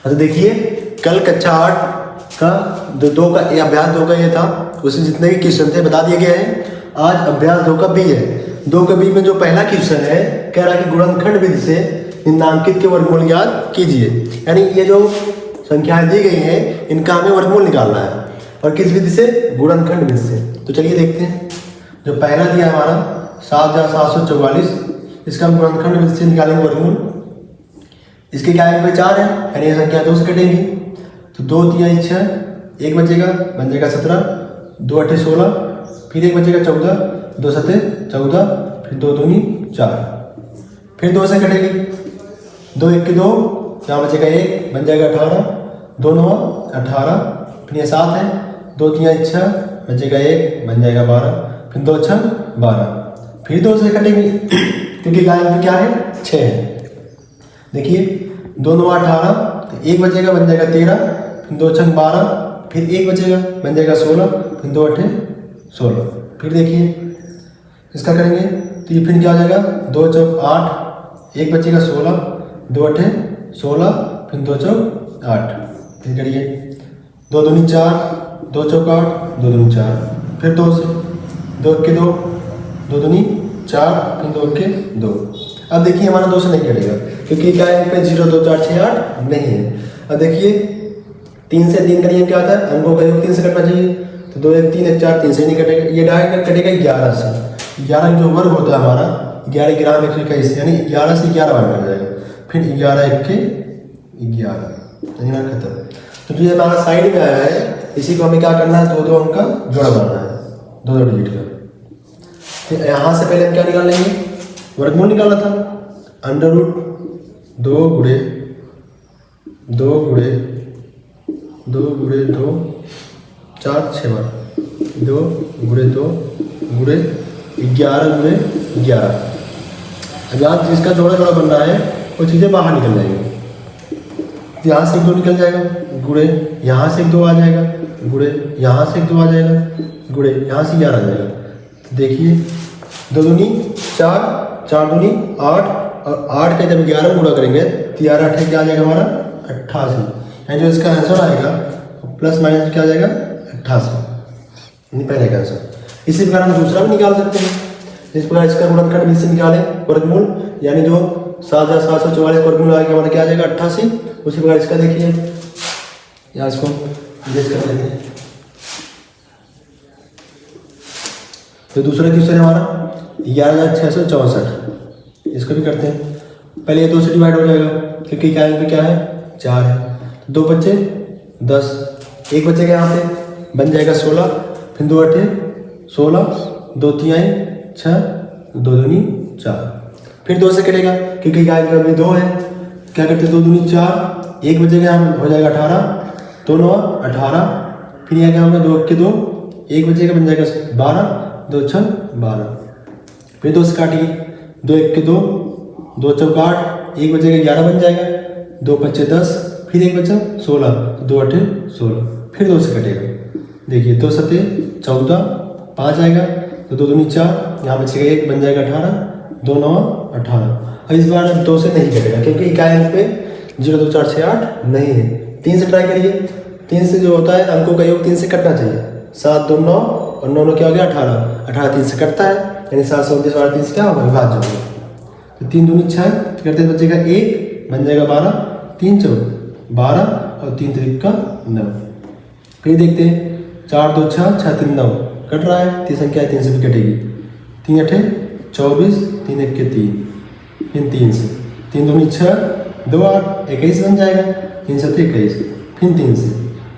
तो देखिए कल कक्षा 8 का दो का अभ्यास 2 का ये था, उसमें जितने भी क्वेश्चन थे बता दिए गए हैं। आज अभ्यास 2 का बी है। 2 का बी में जो पहला क्वेश्चन है कह रहा है कि गुणनखंड विधि से निम्नांकित के वर्गमूल ज्ञात कीजिए। यानी ये जो संख्याएं दी गई हैं इनका हमें वर्गमूल निकालना है, और किस विधि से? गुणनखंड विधि से। तो चलिए देखते हैं। जो पहला दिया हमारा 7,744, इसका हम गुणनखंड विधि से निकालेंगे वर्गमूल। इसके क्या है? 4 है, यानी ये संख्या 2 से कटेगी। तो 2 3 6, 1 बचेगा, बन जाएगा 17, 2 8 16, फिर 1 बचेगा 14, 2 7 14, फिर 2 दूनी 4, फिर 2 से कटेगी, 2 1 2, यहाँ बचेगा 1, बन जाएगा 18, 2 9 18, फिर ये 7 है, 2 3 6, बचेगा 1, बन जाएगा 12, फिर 2 6 12, फिर 2 से कटेंगे क्योंकि गायन पे क्या है? 6 है। देखिए 2 9 18, तो 1 बचेगा, बन जाएगा 13, फिर 2 6 12, फिर 1 बचेगा, बन जाएगा 16, फिर 2 8 16। फिर देखिए इसका करेंगे तो ये फिर क्या हो जाएगा? 2 4 8, 1 बचेगा 16, 2 8 16, फिर 2 4 8, फिर करिए 2 दूनी 4, 2 4 8, 2 दूनी 4, फिर 2 से 2 1 2, 2 दूनी 4, फिर 2 1 2। अब देखिए हमारा 2 से नहीं कटेगा क्योंकि क्या है? पे 0 2 4 6 8 नहीं है। अब देखिए 3 से 3 का नियम क्या होता है? अंकों का योग 3 से कटना चाहिए। तो 2 1 3 1 4, 3 से नहीं कटेगा, ये डायरेक्ट कटेगा 11 से। 11 जो वर्ग होता है हमारा 11 ग्राम 121, यानी 11 से 11 बार कट जाएगा, फिर 11 1 11, यानी खत्म। तो जो हमारा साइड में आया है इसी को हमें क्या करना है? 2 अंक का जोड़ा बनाना है, 2 डिजिट का। तो यहाँ से पहले हम क्या निकाल लेंगे? वर्गमूल निकालना था। अंडर रूट 2 गुणे 2 गुणे 2 गुणे 2 4 6 बार, 2 गुणे 2 गुणे 11 गुणे 11। अब यहाँ जिसका जोड़ा जोड़ा बन रहा है वो चीज़ें बाहर निकल जाएंगी। यहाँ से 1 2 निकल जाएगा, गुणे यहाँ से 1 2 आ जाएगा, गुणे यहाँ से 1 2 आ जाएगा, गुणे यहाँ से 11 आ जाएगा। तो देखिए 2 दूनी 4, 4 दूनी 8, और 8 का जब 11 में गुणा करेंगे तो 11 8 क्या आ जाएगा हमारा? 88। यानी जो इसका आंसर आएगा प्लस माइनस क्या आ जाएगा? 88, पहले का आंसर। इसी प्रकार हम दूसरा भी निकाल सकते हैं। जिस प्रकार इसका गुणनखंड विधि से निकालें वर्गमूल, यानी जो 7,744 वर्गमूल आएगा हमारा क्या आ जाएगा? 88। उसी प्रकार इसका देखिए, यहाँ इसको एडजस्ट कर लेते हैं। तो दूसरा क्वेश्चन है हमारा 11,664, इसको भी करते हैं। पहले ये 2 से डिवाइड हो जाएगा क्योंकि क्या है? 4 है, 2 बच्चे 10, 1 बचेगा यहाँ पे, बन जाएगा 16, फिर 2 8 16, 2 3 6, 2 दूनी 4, फिर 2 से कटेगा क्योंकि क्या है? 2 है, क्या करते हैं? 2 दूनी 4, 1 बचेगा यहाँ हो जाएगा 18, 2 9 18, फिर यहाँ क्या होगा? 2 1 2, 1 बचेगा, बन जाएगा 12, 2 6 12, फिर 2 से काटिए, 2 1 2, 2 4 8, 1 बचेगा 11 बन जाएगा, 2 5 10, फिर 1 बचा 16, 2 8 16, फिर 2 से कटेगा। देखिए 2 7 14, 5 आएगा, तो 2 दूनी 4, यहाँ बचेगा 1, बन जाएगा 18, 2 9 18। और इस बार 2 से नहीं कटेगा क्योंकि इकाई अंक पे 0 2 4 6 8 नहीं है। 3 से ट्राई करिए। 3 से जो होता है अंकों का योग 3 से कटना चाहिए। 7 2 9, और 9 9 क्या हो गया? 18, 18 3 से कटता है, यानी 7 29 और 3 से क्या होगा? विभाज्य होगा। तो 3 दूनी 6 करते बचेगा 1, बन जाएगा 12, 3 4 12, और 3 3 का 9। फिर देखते हैं 4 2 6, 6 3 9 कट रहा है, 3 संख्या 3 से भी कटेगी। 3 8 24, 3 1 3, फिर 3 से 3 दूनी 6, 2 8 21 बन जाएगा, 3 7 21, फिर 3 से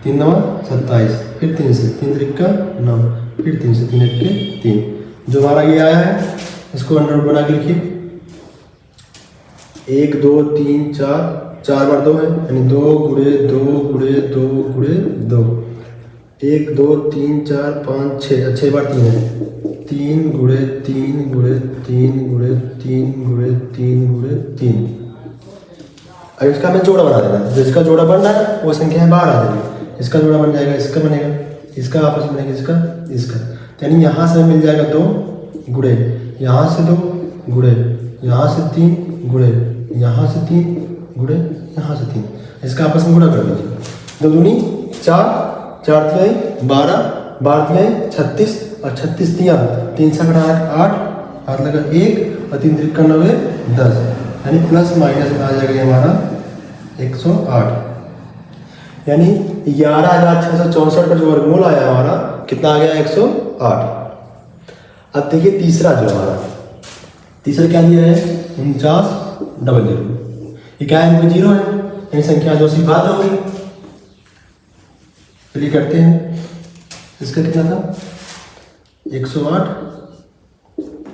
3 9 27, फिर 3 से 3 3 का 9, फिर 3 से 3 1 3। जो हमारा ये आया है इसको अंडर रूट बना के लिखिए। 1 2 3 4, 4 बार 2 है, यानी 2 गुणे 2 गुणे 2 गुणे 2, 1 2 3 4 5 6, 6 बार 3 है, 3 गुणे 3 गुणे 3 गुणे 3 गुणे 3 गुणे 3। अब इसका हमें जोड़ा बना देना है। जिसका जोड़ा बन रहा है वो संख्या है बाहर आ जाएगी। इसका जोड़ा बन जाएगा, इसका बनेगा, इसका आपस में बनेगा, इसका इसका, यानी यहाँ से मिल जाएगा 2 गुणे, यहाँ से 2 गुणे, यहाँ से 3 गुणे यहाँ से 3 गुणे यहाँ से 3, इसका आपस में गुणा कर दीजिए। 2 दूनी 4, 4 तिहाई 12, 12 तिहाई 36 और 36 तिया 3 से 8, 8 लगा 1 और 3 त्रिका 9 10, यानी प्लस माइनस में आ जाएगा हमारा 108, यानी 11,664 का जो वर्गमूल आया हमारा कितना आ गया 108। अब देखिए तीसरा जो हमारा तीसरा क्या दिया है 4900, ये क्या है 0 है, यानी संख्या 2 से घात होगी। चलिए करते हैं, इसका कितना था 108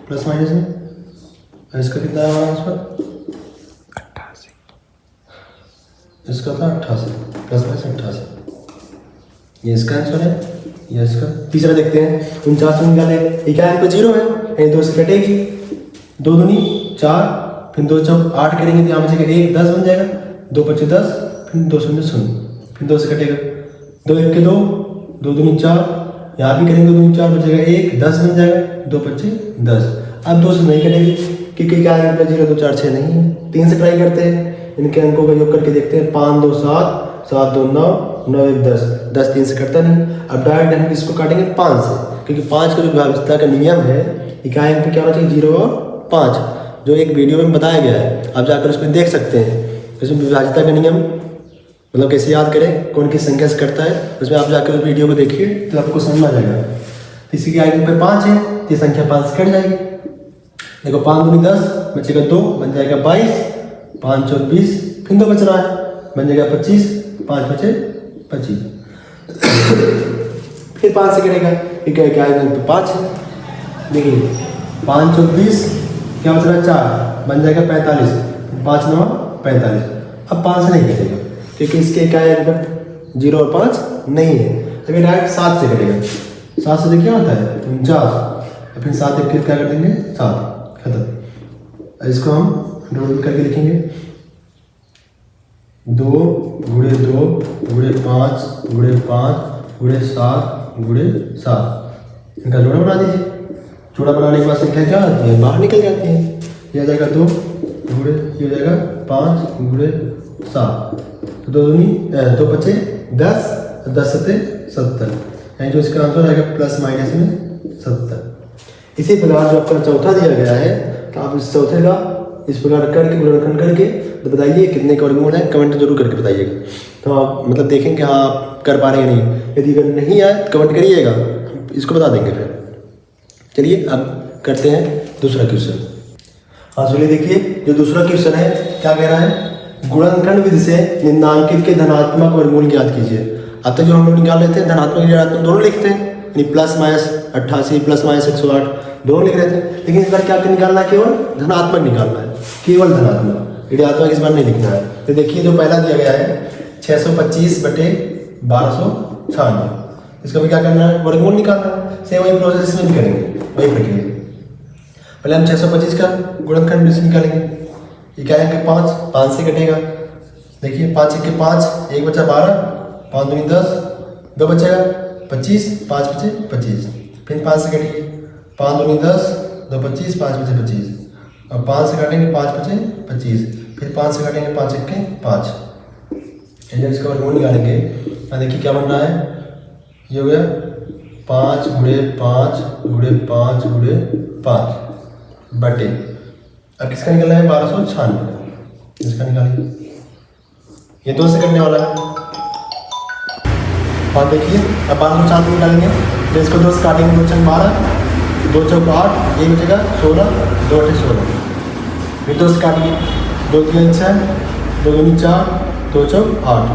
प्लस माइनस में, और इसका कितना है हमारा आंसर 88, इसका था 88 प्लस माइनस 88, ये इसका आंसर है। ये इसका तीसरा देखते हैं 49 निकाले, ये क्या है 0 है, यानी 2 से कटेगी, 2 दूनी 4, फिर 2 चौक 8 करेंगे तो यहाँ बचेगा 1 10 बन जाएगा, 2 पच्चीस 10, फिर 2 शून्य 0, फिर 2 से कटेगा 2 1 के 2, 2 दूनी 4, यहाँ भी करेंगे 2 दूनी 4 बचेगा 1 10 बन जाएगा, 2 पच्चीस 10। अब 2 से नहीं कटेगी क्योंकि क्या है 0 2 4 6 नहीं है। 3 से ट्राई करते हैं, इनके अंकों का योग करके देखते हैं, 5 2 7, 7 2 9, 9 1 10, 10 3 से कटता नहीं। अब डायरेक्ट हम इसको काटेंगे 5 से, क्योंकि 5 का जो विभाज्यता का नियम है इकाई अंक पे क्या होना चाहिए 0 और 5, जो एक वीडियो में बताया गया है, आप जाकर उसमें देख सकते हैं। इसमें विभाज्यता का नियम मतलब कैसे याद करें, कौन किस संख्या से करता है, उसमें आप जाकर उस वीडियो को देखिए तो आपको समझ आ जाएगा। इसी के आगे पे 5 है तो ये संख्या 5 से कट जाएगी। देखो 5 दूनी 10 बचेगा 2 बन जाएगा 22, 5 चौक 20, फिर 2 बच रहा है बन जाएगा 25, 5 बचे 25, फिर 5 से कटेगा क्या है 5 है। देखिए 5 चौक 20 क्या बच रहा है 4 बन जाएगा 45, 5 9 45। अब 5 से नहीं कटेगा क्योंकि इसके क्या है 0 और 5 नहीं है, अभी डायरेक्ट 7 से कटेगा। 7 से क्या होता है 49, फिर 7 एक क्या कर देंगे 7 खत्म। इसको हम डबल करके लिखेंगे 2 गुणे 2 गुणे 5 गुणे 5 गुणे 7 गुणे 7, इनका जोड़ा बना दीजिए। जोड़ा बनाने के बाद संख्या क्या आती है बाहर निकल जाती है, ये आ जाएगा 2 गुणे ये हो जाएगा 5 गुणे 7, तो 2 दूनी 2 पचे 10, 10 सते 70, यानी जो इसका आंसर आएगा प्लस माइनस में 70। इसी प्रकार जो आपका चौथा दिया गया है तो आप इस चौथे का इस प्रकार करके गुणनखंड करके तो बताइए कितने का वर्गमूल है, कमेंट जरूर करके बताइएगा। तो आप मतलब देखें कि हाँ आप कर पा रहे हैं नहीं, यदि अगर नहीं आए कमेंट करिएगा, इसको बता देंगे फिर। चलिए अब करते हैं दूसरा क्वेश्चन। हाँ चलिए देखिए जो दूसरा क्वेश्चन है क्या कह रहा है, गुणनखंड विधि से निम्नांकित के धनात्मक वर्गमूल ज्ञात कीजिए। अब तक जो हम लोग निकाल लेते हैं धनात्मक ऋणात्मक दोनों लिखते हैं, यानी प्लस माइनस 88 प्लस माइनस 108 दोनों लिख रहे थे, लेकिन इस बार क्या निकालना है केवल धनात्मक निकालना है, केवल धनात्मक, ऋणात्मक इस बार नहीं लिखना है। तो देखिए जो पहला दिया गया है 625/1296, इसका भी क्या करना है वर्गमूल निकालना है। सेम वही प्रोसेस में भी करेंगे, वही प्रक्रिया। पहले हम 625 का गुणनखंड से निकालेंगे, ये क्या है कि 5 से कटेगा। देखिए 5 1 के 5, 1 बचा 12, 5 दूनी 10, 2 बचेगा 25, 5 बचे 25, फिर 5 से कटेंगे 5 दूनी 10, 2 25, 5 बचे 25, और 5 से काटेंगे 5 बचे 25, फिर 5 से काटेंगे 5 1 के 5, जब इसका वर्गमूल निकालेंगे देखिए क्या बन रहा है, ये हो गया 5 गुणे 5 गुणे 5 गुणे 5 बटे, अब किसका निकलना है 1296, इसका निकालिए, ये 2 से करने वाला है। और देखिए अब 1296 निकालेंगे तो इसको 2 से काटेंगे, 2 चौक 12, 2 चौक 8, 1 बचेगा 16, 2 8 16, फिर 2 से काटिए, 2 3 6, 2 दूनी 4, 2 चौक 8,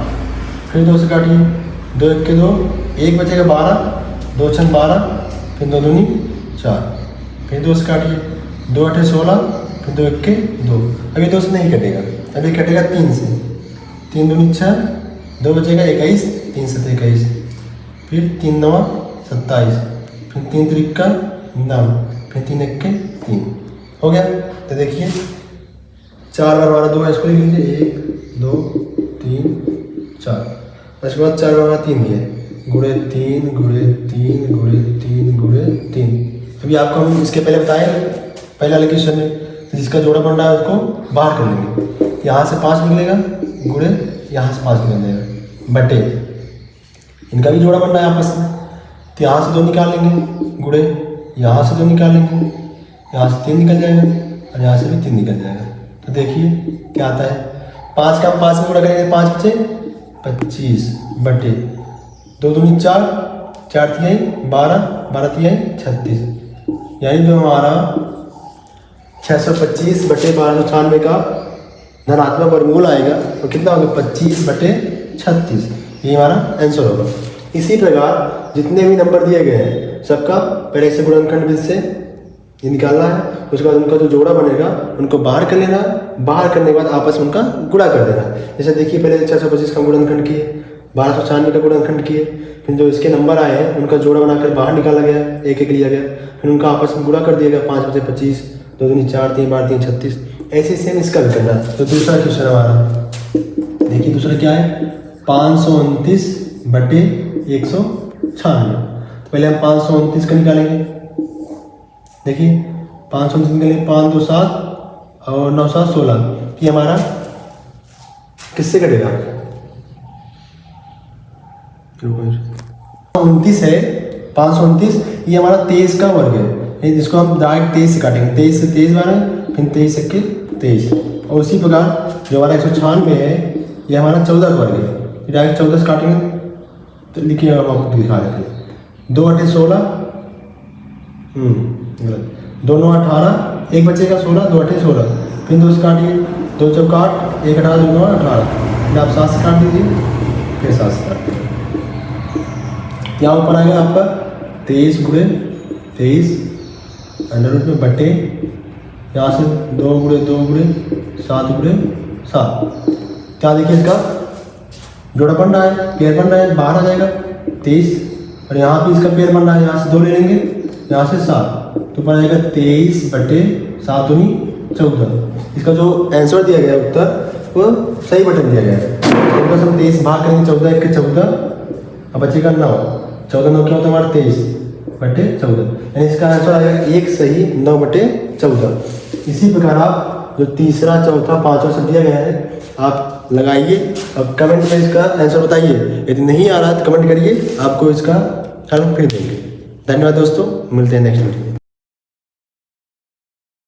फिर 2 से काटिए, 2 1 के 2, 1 बचेगा 12, 2 6 12, फिर 2 दूनी 4, फिर 2 से काटिए, 2 8 16, फिर 2 1 के 2, अभी 2 से नहीं कटेगा, अभी कटेगा 3 से, 3 दूनी 6, 2 बचेगा 21, 3 7 21, फिर 3 9 27, फिर 3 3 का 9, फिर 3 1 के 3 हो गया। तो देखिए 4 बार 12 2 है, इसको लिख लीजिए 1 2 3 4, उसके बाद 4 बार 3 है, गुणे 3 गुणे 3 गुणे 3 गुणे 3। अभी आपको हम इसके पहले बताए पहले वाले क्वेश्चन में जिसका जोड़ा बन रहा है उसको बाहर कर लेंगे। यहाँ से 5 निकलेगा गुणे यहाँ से 5 निकल जाएगा बटे इनका भी जोड़ा बन रहा है आपस में, तो यहाँ से 2 निकाल लेंगे गुणे यहाँ से 2 निकाल लेंगे, यहाँ से 3 निकल जाएगा और यहाँ से भी 3 निकल जाएगा। तो देखिए क्या आता है, 5 का 5 में गुणा करेंगे 5 बचे 25 बटे 2 दूनी 4, 4 तिहाई 12, 12 तिहाई 36, यानी जो हमारा 625 बटे 1296 का धनात्मक वर्गमूल आएगा तो कितना होगा 25 बटे 36, ये हमारा आंसर होगा। इसी प्रकार जितने भी नंबर दिए गए हैं सबका पहले से गुणनखंड विधि से ये निकालना है, उसके बाद उनका जो जोड़ा बनेगा उनको बाहर कर लेना, बाहर करने के बाद आपस में उनका गुणा कर देना। जैसे देखिए पहले 625 का गुणनखंड किए, 1296 का गुणनखंड किए, फिर जो इसके नंबर आए हैं उनका जोड़ा बनाकर बाहर निकाला गया, एक एक लिया गया, फिर उनका आपस में गुणा कर दिया गया, 5 बचे 25, 2 दूनी 4, 3 12 3 36। ऐसे सेम इसका भी करना है। तो दूसरा क्वेश्चन हमारा देखिए, दूसरा क्या है 529 बटे 196। तो पहले हम 529 का निकालेंगे। देखिए 529 निकालेंगे, 5 2 7 और 9 7 16, ये हमारा किससे कटेगा 29 है, 529 ये हमारा 23 का वर्ग है, जिसको हम डायरेक्ट 23 से काटेंगे, 23 से 23 बार फिर 23 से 23। और उसी प्रकार जो हमारा 196 है ये हमारा 14 का वर्ग है, डायरेक्ट 14 से काटेंगे। तो लिखिए हम आपको दिखा रहे थे 2 8 16 गलत, 2 9 18, एक बचेगा 16, 2 8 16, फिर 2 से काटिए, 2 चौक 8, 1 18 2 9 18, फिर आप 7 से काट दीजिए, फिर 7 से काट दीजिए। यहाँ ऊपर आएगा आपका 23 गुणे 23 अंडर रूट में बटे यहाँ से 2 गुणे 2 गुणे 7 गुणे 7। क्या देखिए इसका जोड़ा बन रहा है, पेयर बन रहा है, बाहर आ जाएगा 23 और यहाँ पे इसका पेयर बन रहा है, यहाँ से 2 ले लेंगे, यहाँ से 7, तो बन जाएगा 23 बटे 7 दूनी 14। इसका जो आंसर दिया गया उत्तर वो सही बटन दिया गया है। तो बस हम 23 भाग करेंगे, 14 1 14, अब बचेगा 9, 14 9 क्या होता है हमारा 23 बटे 14, यानी इसका आंसर आएगा 1 सही 9 बटे 14। इसी प्रकार आप जो तीसरा चौथा पांचवा सब दिया गया है आप लगाइए, अब कमेंट में इसका आंसर बताइए, यदि नहीं आ रहा तो कमेंट करिए, आपको इसका हल फिर देंगे। धन्यवाद दोस्तों, मिलते हैं नेक्स्ट वीडियो।